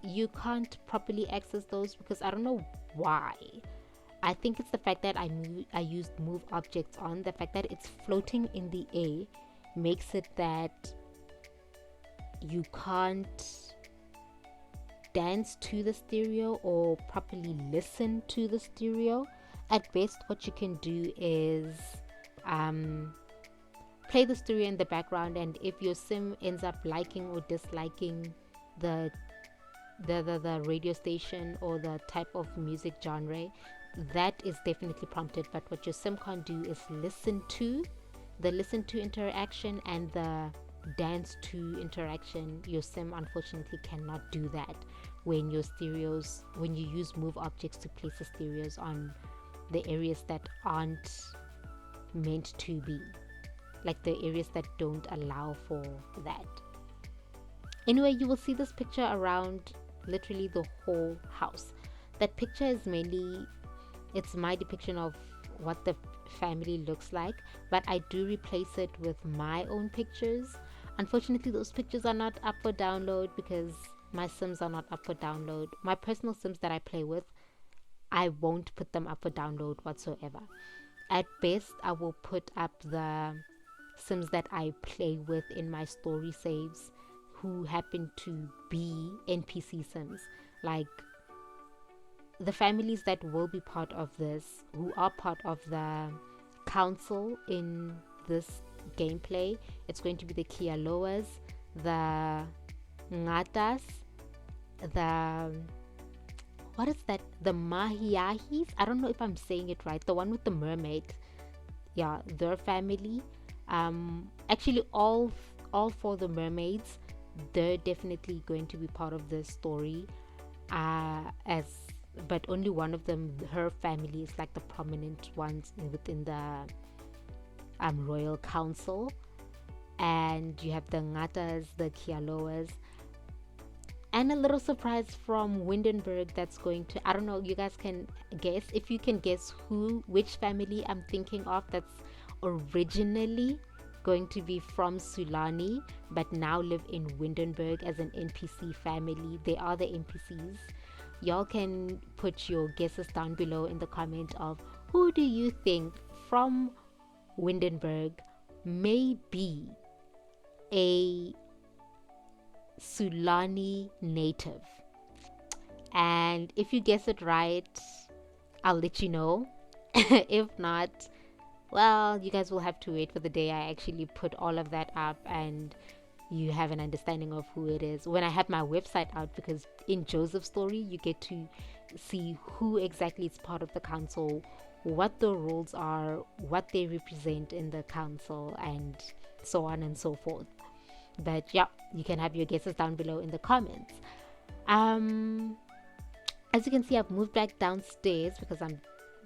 You can't properly access those because I don't know why. I think it's the fact that I used move objects on. The fact that it's floating in the air makes it that you can't dance to the stereo or properly listen to the stereo. At best, what you can do is play the stereo in the background, and if your sim ends up liking or disliking the radio station or the type of music genre, that is definitely prompted. But what your sim can't do is listen to interaction and the dance to interaction. Your sim unfortunately cannot do that when you use move objects to place the stereos on the areas that aren't meant to be, like the areas that don't allow for that. Anyway, you will see this picture around literally the whole house. That picture is mainly, it's my depiction of what the family looks like, but I do replace it with my own pictures. Unfortunately, those pictures are not up for download because my Sims are not up for download. My personal Sims that I play with, I won't put them up for download whatsoever. At best, I will put up the Sims that I play with in my story saves who happen to be NPC Sims. Like the families that will be part of this, who are part of the council in this gameplay, it's going to be the Kialoas, the Ngatas, the what is that? The Mahiahis? I don't know if I'm saying it right. The one with the mermaid. Yeah, their family. Actually, all four the mermaids, they're definitely going to be part of the story. But only one of them, her family, is like the prominent ones within the royal council. And you have the Ngatas, the Kialoas, and a little surprise from Windenburg that's going to, I don't know, you guys can guess. If you can guess which family I'm thinking of that's originally going to be from Sulani but now live in Windenburg as an NPC family. They are the NPCs. Y'all can put your guesses down below in the comment of who do you think from Windenburg may be a Sulani native. And if you guess it right, I'll let you know. If not, well, you guys will have to wait for the day I actually put all of that up and you have an understanding of who it is when I have my website out, because in Joseph's story you get to see who exactly is part of the council, what the rules are, what they represent in the council, and so on and so forth. But yeah, you can have your guesses down below in the comments. As you can see, I've moved back downstairs because I'm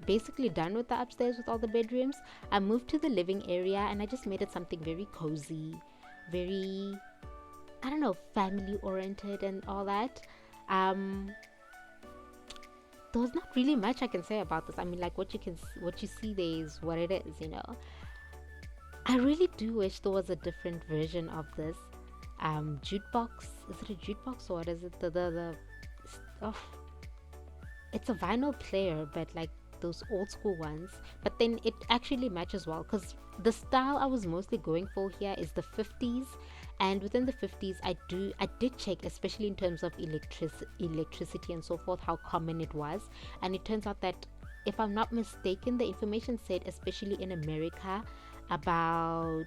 basically done with the upstairs with all the bedrooms. I moved to the living area and I just made it something very cozy, very, I don't know, family oriented and all that. There's not really much I can say about this. I mean, like what you see there is what it is, you know. I really do wish there was a different version of this jukebox. Is it a jukebox or what is it? It's a vinyl player, but like those old school ones. But then it actually matches well because the style I was mostly going for here is the 50s, and within the 50s I did check, especially in terms of electricity and so forth, how common it was. And it turns out that, if I'm not mistaken, the information said, especially in America, about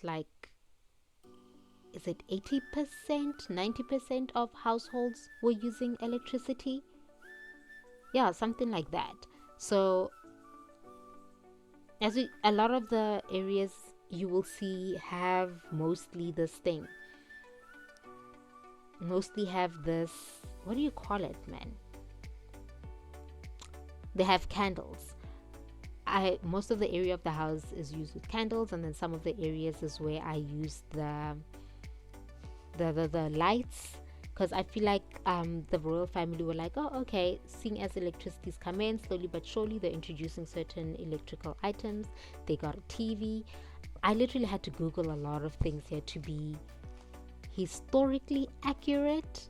like, is it 80%, 90% of households were using electricity? Yeah, something like that. So a lot of the areas you will see have mostly this thing. Mostly have this, what do you call it, man? They have candles. Most of the area of the house is used with candles, and then some of the areas is where I use the lights, because I feel like the royal family were like, oh, okay, seeing as electricity's come in slowly but surely, they're introducing certain electrical items. They got a TV. I literally had to Google a lot of things here to be historically accurate.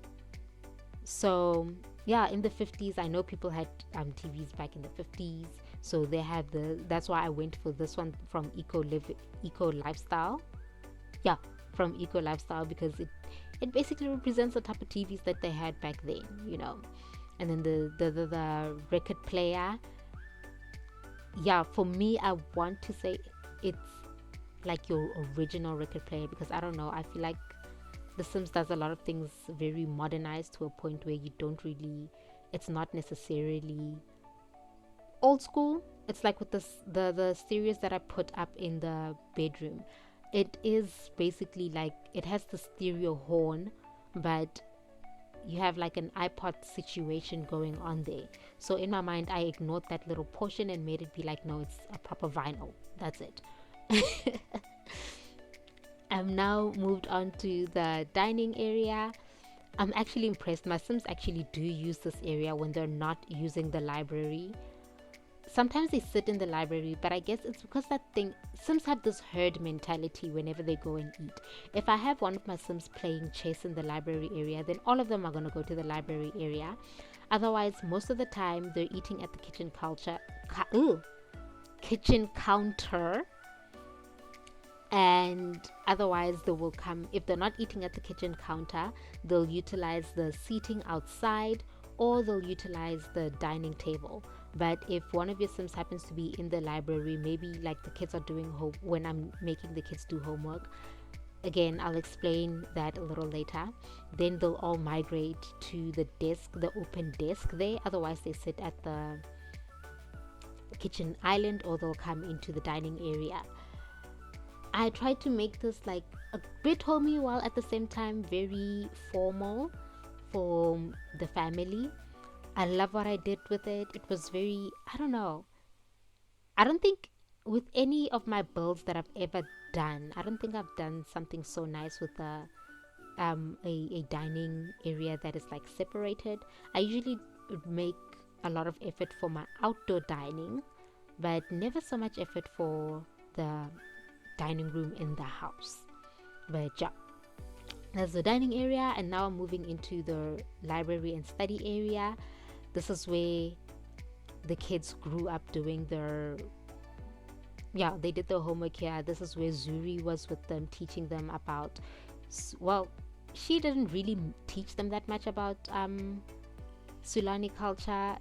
So yeah, in the 50s, I know people had TVs back in the 50s, so they had that's why I went for this one from Eco Lifestyle. Yeah, from Eco Lifestyle, because it basically represents the type of TVs that they had back then, you know. And then the record player, yeah, for me, I want to say it's like your original record player, because I don't know, I feel like The Sims does a lot of things very modernized to a point where you don't really, it's not necessarily old school. It's like with the series that I put up in the bedroom. It is basically like, it has the stereo horn, but you have like an iPod situation going on there. So in my mind, I ignored that little portion and made it be like, no, it's a proper vinyl. That's it. I'm now moved on to the dining area. I'm actually impressed. My Sims actually do use this area when they're not using the library. Sometimes they sit in the library, but I guess it's because that thing, Sims have this herd mentality whenever they go and eat. If I have one of my Sims playing chess in the library area, then all of them are going to go to the library area. Otherwise, most of the time, they're eating at the kitchen counter. And otherwise, they will come, if they're not eating at the kitchen counter, they'll utilize the seating outside, or they'll utilize the dining table. But if one of your Sims happens to be in the library, maybe like the kids are doing when I'm making the kids do homework, again, I'll explain that a little later, then they'll all migrate to the desk, the open desk there. Otherwise, they sit at the kitchen island, or they'll come into the dining area. I tried to make this like a bit homey while at the same time very formal for the family. I love what I did with it. It was very, I don't know. I don't think with any of my builds that I've ever done, I don't think I've done something so nice with a dining area that is like separated. I usually make a lot of effort for my outdoor dining, but never so much effort for the dining room in the house. But yeah, that's the dining area. And now I'm moving into the library and study area. This is where the kids grew up doing they did their homework here. This is where Zuri was with them, teaching them about, well, she didn't really teach them that much about Sulani culture.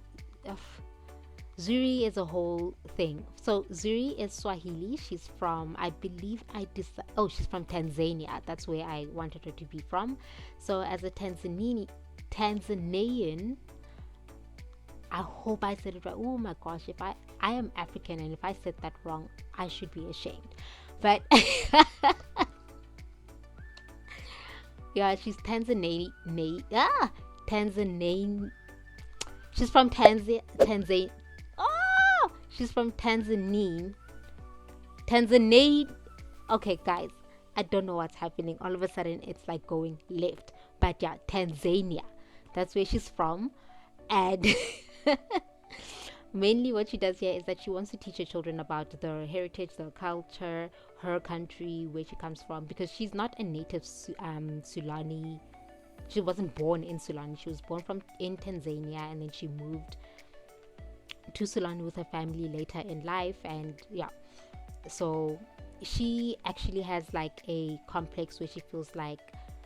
Zuri is a whole thing. So Zuri is Swahili. She's from, I believe she's from Tanzania. That's where I wanted her to be from. So as a Tanzanian Tanzanian. I hope I said it right. Oh my gosh, if I am African, and if I said that wrong, I should be ashamed. But yeah, she's Tanzanian. Tanzanian. She's from Tanzania. Oh, she's from Tanzania. Okay, guys, I don't know what's happening. All of a sudden, it's like going left. But yeah, Tanzania. That's where she's from. And mainly what she does here is that she wants to teach her children about their heritage, their culture, her country, where she comes from, because she's not a native Sulani. She wasn't born in Sulani. She was born in Tanzania, and then she moved to Sulani with her family later in life. And yeah, so she actually has like a complex where she feels like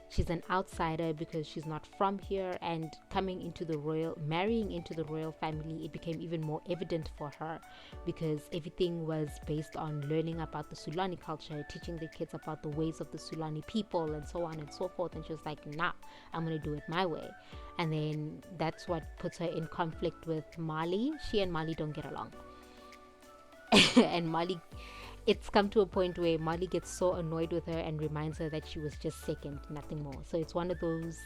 she's an outsider because she's not from here, and marrying into the royal family, it became even more evident for her, because everything was based on learning about the Sulani culture, teaching the kids about the ways of the Sulani people, and so on and so forth. And she was like, nah, I'm gonna do it my way. And then that's what puts her in conflict with Mali. She and Mali don't get along. And Mali, it's come to a point where Mali gets so annoyed with her and reminds her that she was just second, nothing more. So it's one of those,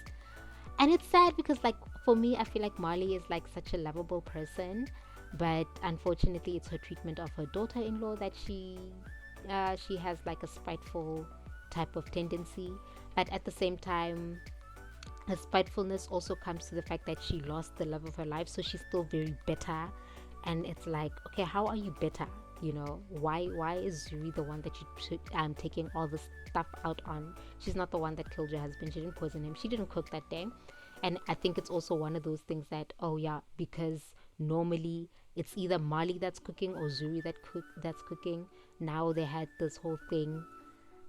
and it's sad because, like, for me, I feel like Mali is like such a lovable person, but unfortunately it's her treatment of her daughter-in-law that she has like a spiteful type of tendency. But at the same time, her spitefulness also comes to the fact that she lost the love of her life, so she's still very bitter. And it's like, okay, how are you bitter? You know, why is Zuri the one that you taking all this stuff out on? She's not the one that killed your husband. She didn't poison him. She didn't cook that day. And I think it's also one of those things that, oh yeah, because normally it's either Mali that's cooking or Zuri that's cooking. Now they had this whole thing,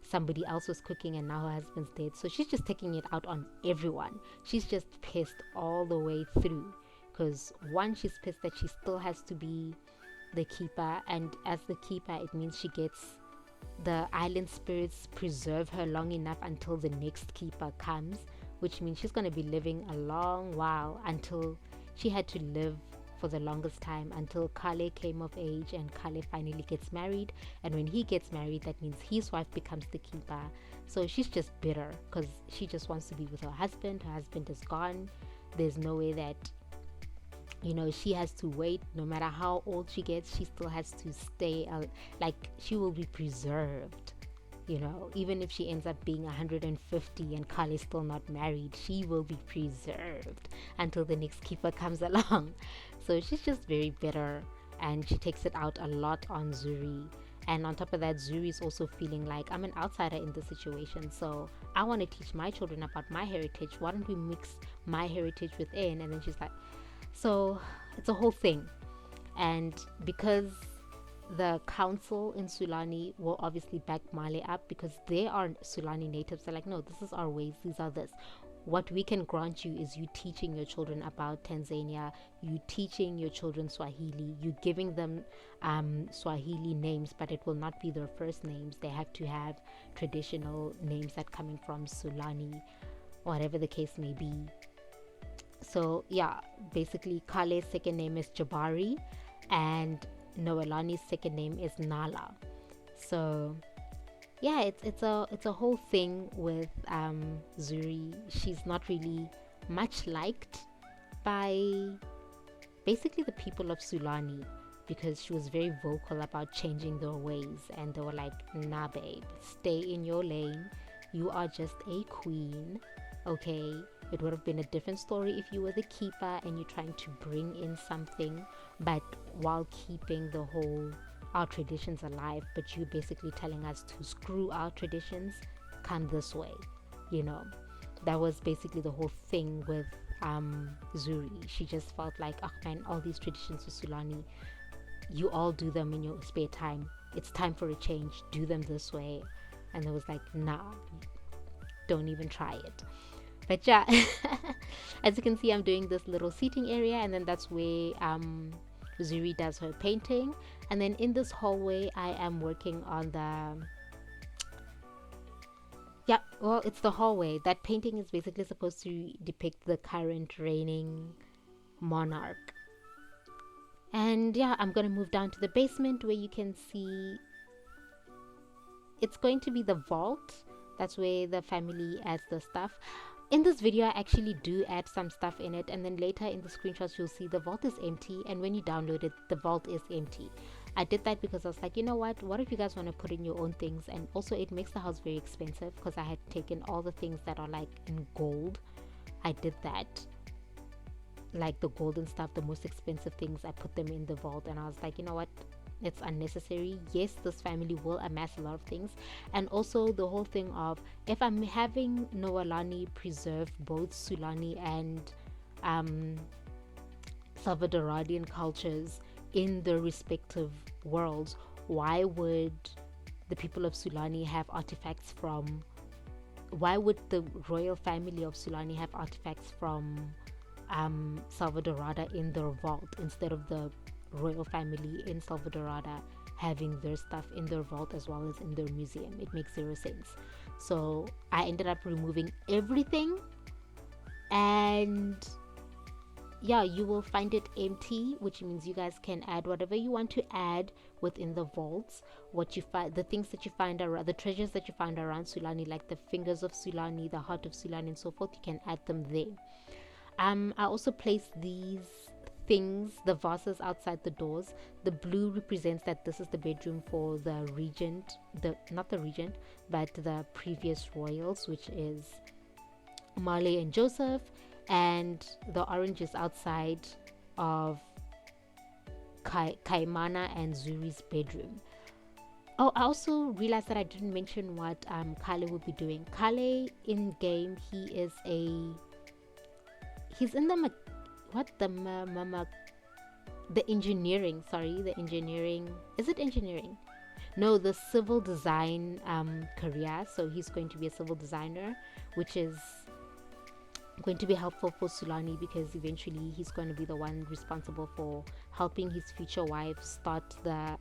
somebody else was cooking, and now her husband's dead. So she's just taking it out on everyone. She's just pissed all the way through, because one, she's pissed that she still has to be the keeper, and as the keeper, it means she gets the island spirits preserve her long enough until the next keeper comes, which means she's going to be living a long while, until she had to live for the longest time until Kale came of age, and Kale finally gets married. And when he gets married, that means his wife becomes the keeper. So she's just bitter because she just wants to be with her husband. Her husband is gone. There's no way that, you know, she has to wait. No matter how old she gets, she still has to stay like she will be preserved, you know. Even if she ends up being 150 and Carl is still not married, she will be preserved until the next keeper comes along. So she's just very bitter, and she takes it out a lot on Zuri. And on top of that, Zuri is also feeling like, I'm an outsider in this situation, so I want to teach my children about my heritage. Why don't we mix my heritage within? And then she's like, so it's a whole thing. And because the council in Sulani will obviously back Male up, because they are Sulani natives, they're like, no, this is our ways, these are this. What we can grant you is you teaching your children about Tanzania, you teaching your children Swahili, you giving them Swahili names, but it will not be their first names. They have to have traditional names that coming from Sulani, whatever the case may be. So yeah, basically Kale's second name is Jabari, and Noelani's second name is Nala. So yeah, it's a whole thing with Zuri. She's not really much liked by basically the people of Sulani, because she was very vocal about changing their ways, and they were like, nah babe, stay in your lane, you are just a queen, okay? It would have been a different story if you were the keeper and you're trying to bring in something, but while keeping the whole our traditions alive. But you basically telling us to screw our traditions, come this way, you know. That was basically the whole thing with Zuri. She just felt like, oh man, all these traditions of Sulani, you all do them in your spare time, it's time for a change, do them this way. And I was like, nah, don't even try it. But yeah, as you can see, I'm doing this little seating area, and then that's where Zuri does her painting. And then in this hallway, I am working on Yeah, well, it's the hallway. That painting is basically supposed to depict the current reigning monarch. And yeah, I'm gonna move down to the basement where you can see it's going to be the vault. That's where the family adds the stuff. In this video, I actually do add some stuff in it, and then later in the screenshots you'll see the vault is empty, and when you download it, the vault is empty. I did that because I was like, you know what if you guys want to put in your own things? And also it makes the house very expensive because I had taken all the things that are like in gold. I did that, like the golden stuff, the most expensive things, I put them in the vault, and I was like, you know what, it's unnecessary. Yes, this family will amass a lot of things. And also the whole thing of, if I'm having Noelani preserve both Sulani and Salvadoradian cultures in their respective worlds, why would the people of Sulani have artifacts from, why would the royal family of Sulani have artifacts from Salvadorada in their vault, instead of the royal family in Salvadorada having their stuff in their vault as well as in their museum? It makes zero sense. So I ended up removing everything, and yeah, you will find it empty, which means you guys can add whatever you want to add within the vaults. What you find, the things that you find around, the treasures that you find around Sulani, like the fingers of Sulani, the heart of Sulani, and so forth, you can add them there. I also placed these things, the vases, outside the doors. The blue represents that this is the bedroom for the regent, not the regent, but the previous royals, which is Marley and Joseph. And the orange is outside of Kaimana and Zuri's bedroom. Oh, I also realized that I didn't mention what Kale will be doing. Kale in game, he's in the engineering, the engineering, is it engineering? No, the civil design career. So he's going to be a civil designer, which is going to be helpful for Sulani, because eventually he's going to be the one responsible for helping his future wife start the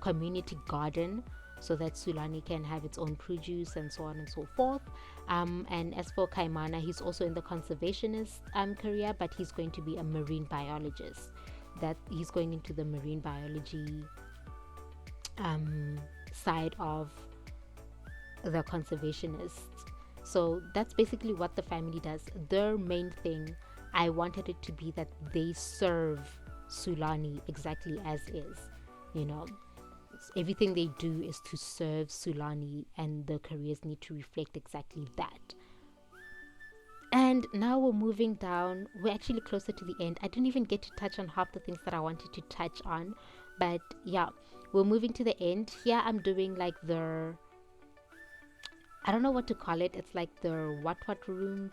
community garden, so that Sulani can have its own produce and so on and so forth. And as for Kaimana, he's also in the conservationist career, but he's going to be a marine biologist. That he's going into the marine biology side of the conservationists. So that's basically what the family does. Their main thing, I wanted it to be that they serve Sulani exactly as is. You know, everything they do is to serve Sulani, and the careers need to reflect exactly that. And now we're moving down. We're actually closer to the end. I didn't even get to touch on half the things that I wanted to touch on, but yeah, we're moving to the end. Here I'm doing like the, I don't know what to call it. It's like the what room,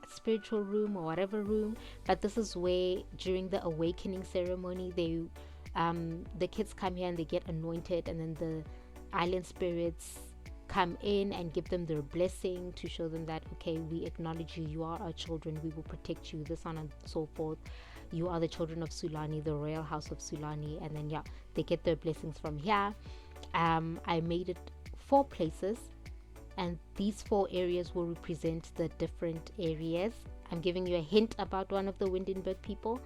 spiritual room or whatever room. But this is where during the awakening ceremony, they the kids come here and they get anointed, and then the island spirits come in and give them their blessing to show them that, okay, we acknowledge you, you are our children, we will protect you, this on and so forth. You are the children of Sulani, the royal house of Sulani. And then yeah, they get their blessings from here. I made it 4 places, and these 4 areas will represent the different areas. I'm giving you a hint about one of the Windenburg people.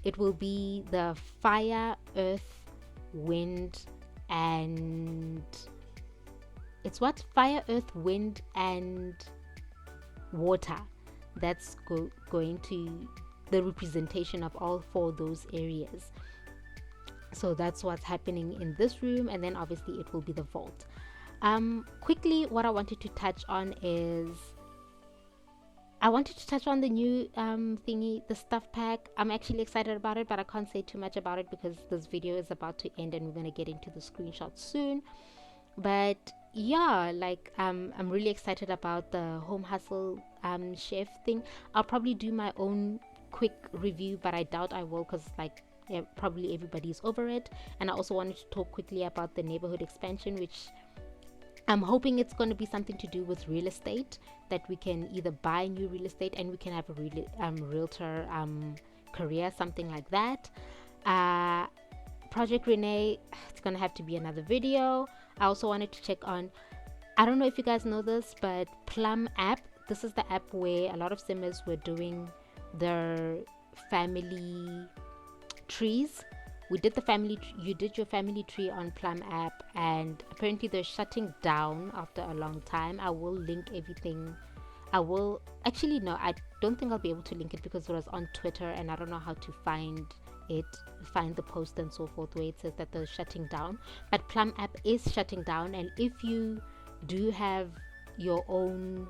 It will be the fire, earth, wind, and it's what? Fire, earth, wind, and water. That's going to the representation of all 4 of those areas. So that's what's happening in this room, and then obviously it will be the vault. Quickly, what I wanted to touch on is, I wanted to touch on the new thingy, the stuff pack. I'm actually excited about it, but I can't say too much about it because this video is about to end and we're going to get into the screenshots soon. But yeah, like I'm really excited about the home hustle chef thing. I'll probably do my own quick review, but I doubt I will, because like, yeah, probably everybody's over it. And I also wanted to talk quickly about the neighborhood expansion, which I'm hoping it's going to be something to do with real estate, that we can either buy new real estate and we can have a realtor career, something like that. Project Renee, it's going to have to be another video. I also wanted to check on, I don't know if you guys know this, but Plum app. This is the app where a lot of simmers were doing their family trees. We did the family, you did your family tree on Plum app, and apparently they're shutting down after a long time. I will link everything. I will actually, no, I don't think I'll be able to link it because it was on Twitter and I don't know how to find the post and so forth where it says that they're shutting down. But Plum app is shutting down, and if you do have your own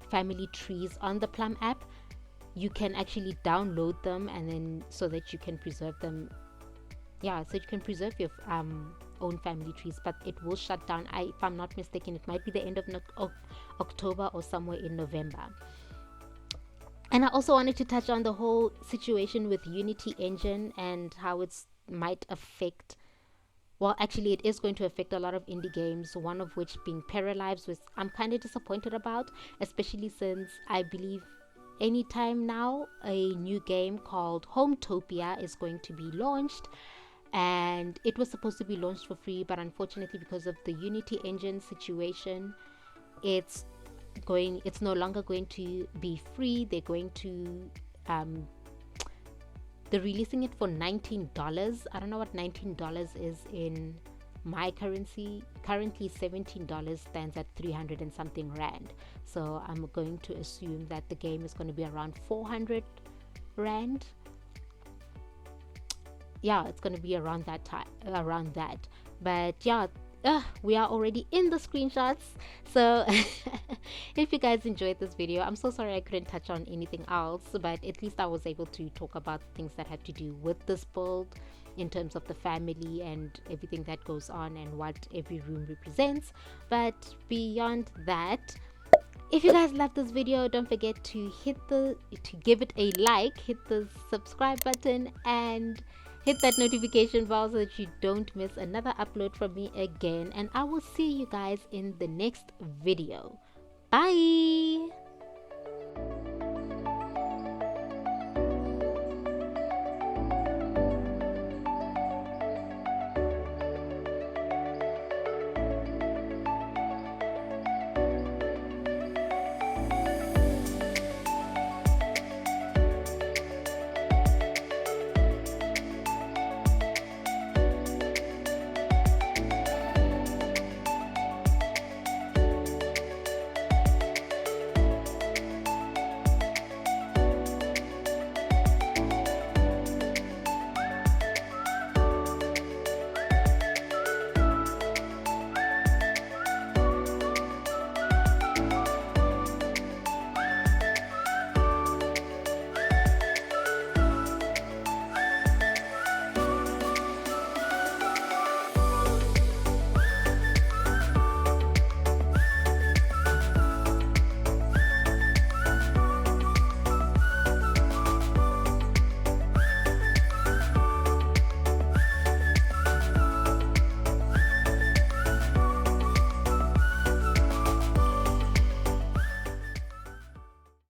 family trees on the Plum app, you can actually download them, and then so that you can preserve them. Yeah, so you can preserve your own family trees, but it will shut down. If I'm not mistaken, it might be the end of October or somewhere in November. And I also wanted to touch on the whole situation with Unity Engine and how it might affect, well, actually it is going to affect a lot of indie games, one of which being Paralives, which I'm kind of disappointed about, especially since I believe anytime now a new game called Hometopia is going to be launched, and it was supposed to be launched for free, but unfortunately because of the Unity Engine situation, it's no longer going to be free. They're going to they're releasing it for $19. I don't know what $19 is in my currency. Currently $17 stands at 300 and something rand, so I'm going to assume that the game is going to be around 400 rand. Yeah, it's going to be around that time, but yeah, we are already in the screenshots. So if you guys enjoyed this video, I'm so sorry I couldn't touch on anything else, but at least I was able to talk about things that had to do with this build in terms of the family and everything that goes on and what every room represents. But beyond that, if you guys love this video, don't forget to give it a like, hit the subscribe button, and hit that notification bell so that you don't miss another upload from me again. And I will see you guys in the next video. Bye.